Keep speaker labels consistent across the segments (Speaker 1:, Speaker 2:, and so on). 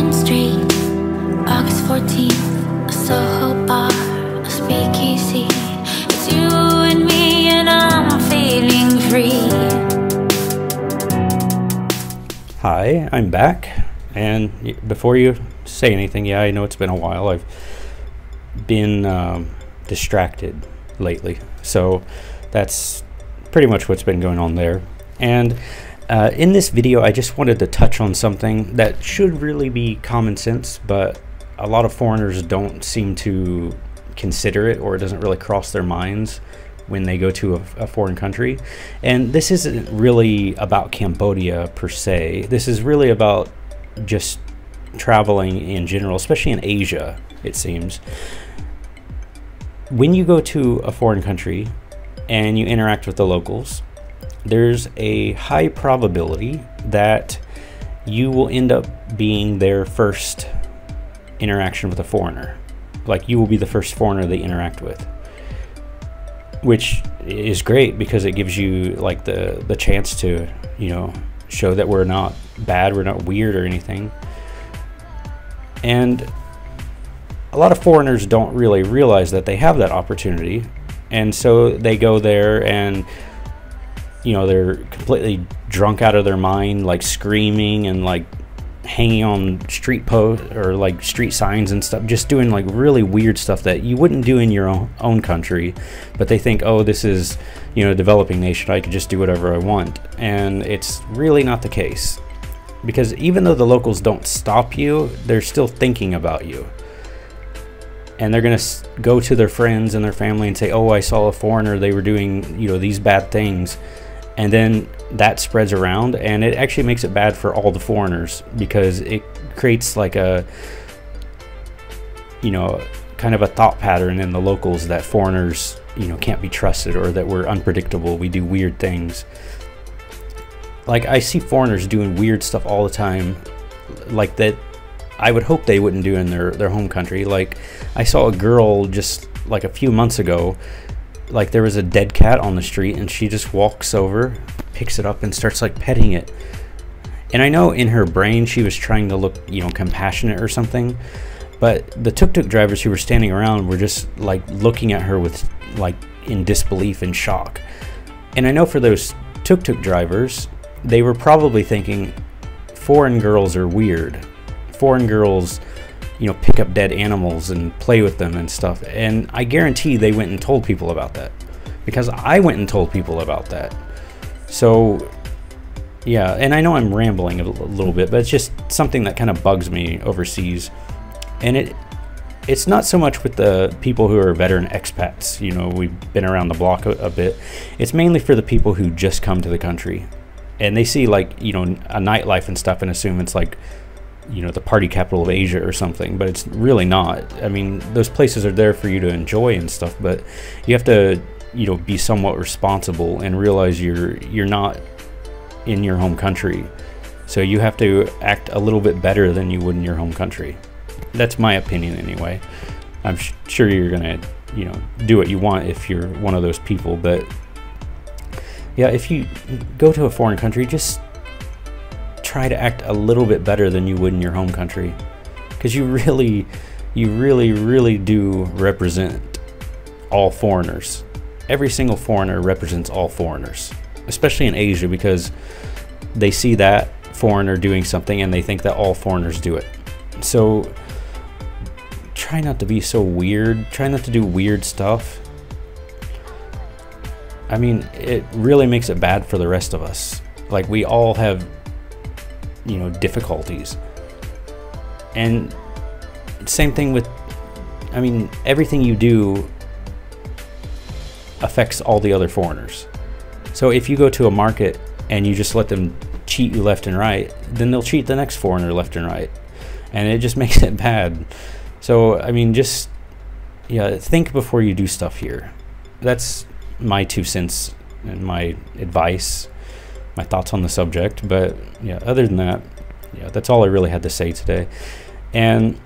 Speaker 1: Main Street, August 14th, a Soho bar, a speakeasy. It's you and me and I'm feeling free.
Speaker 2: Hi, I'm back, and before you say anything, yeah, I know it's been a while. I've been distracted lately, so that's pretty much what's been going on there. And in this video, I just wanted to touch on something that should really be common sense, but a lot of foreigners don't seem to consider it, or it doesn't really cross their minds when they go to a foreign country. And this isn't really about Cambodia per se. This is really about just traveling in general, especially in Asia, it seems. When you go to a foreign country and you interact with the locals, there's a high probability that you will end up being their first interaction with a foreigner. Like, you will be the first foreigner they interact with, which is great because it gives you like the chance to, you know, show that we're not bad, we're not weird or anything. And a lot of foreigners don't really realize that they have that opportunity, and so they go there and, you know, they're completely drunk out of their mind, like screaming and like hanging on street posts or like street signs and stuff, just doing like really weird stuff that you wouldn't do in your own country. But they think, oh, this is, you know, a developing nation, I could just do whatever I want. And it's really not the case, because even though the locals don't stop you, they're still thinking about you. And they're going to go to their friends and their family and say, oh, I saw a foreigner, they were doing, you know, these bad things. And then that spreads around, and it actually makes it bad for all the foreigners, because it creates like a, you know, kind of a thought pattern in the locals that foreigners, you know, can't be trusted, or that we're unpredictable, we do weird things. Like, I see foreigners doing weird stuff all the time, like that I would hope they wouldn't do in their home country. Like, I saw a girl just like a few months ago, like there was a dead cat on the street, and she just walks over, picks it up and starts like petting it. And I know in her brain she was trying to look, you know, compassionate or something, but the tuk-tuk drivers who were standing around were just like looking at her with like in disbelief and shock. And I know for those tuk-tuk drivers, they were probably thinking, foreign girls are weird. Foreign girls, you know, pick up dead animals and play with them and stuff. And I guarantee they went and told people about that, because I went and told people about that. So yeah, and I know I'm rambling a little bit, but it's just something that kind of bugs me overseas. And it's not so much with the people who are veteran expats, you know, we've been around the block a bit. It's mainly for the people who just come to the country and they see, like, you know, a nightlife and stuff and assume it's like, you know, the party capital of Asia or something, but it's really not. I mean, those places are there for you to enjoy and stuff, but you have to, you know, be somewhat responsible and realize you're not in your home country. So you have to act a little bit better than you would in your home country. That's my opinion anyway. I'm sure you're gonna, you know, do what you want if you're one of those people, but yeah, if you go to a foreign country, just try to act a little bit better than you would in your home country, because you really do represent all foreigners. Every single foreigner represents all foreigners, especially in Asia, because they see that foreigner doing something and they think that all foreigners do it. So try not to be so weird, try not to do weird stuff. I mean, it really makes it bad for the rest of us. Like, we all have, you know, difficulties. And same thing with, I mean, everything you do affects all the other foreigners. So if you go to a market and you just let them cheat you left and right, then they'll cheat the next foreigner left and right, and it just makes it bad. So I mean, just, yeah, think before you do stuff here. That's my 2 cents and my advice, my thoughts on the subject. But yeah, other than that, yeah, that's all I really had to say today. And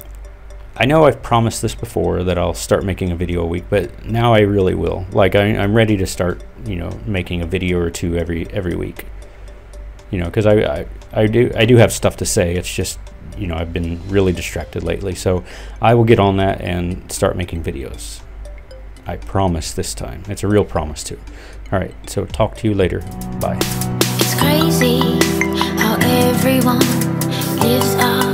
Speaker 2: I know I've promised this before, that I'll start making a video a week, but now I really will. Like, I'm ready to start, you know, making a video or two every week. You know, because I do have stuff to say. It's just, you know, I've been really distracted lately. So I will get on that and start making videos. I promise this time. It's a real promise too. All right, so talk to you later. Bye.
Speaker 1: It's crazy how everyone lives out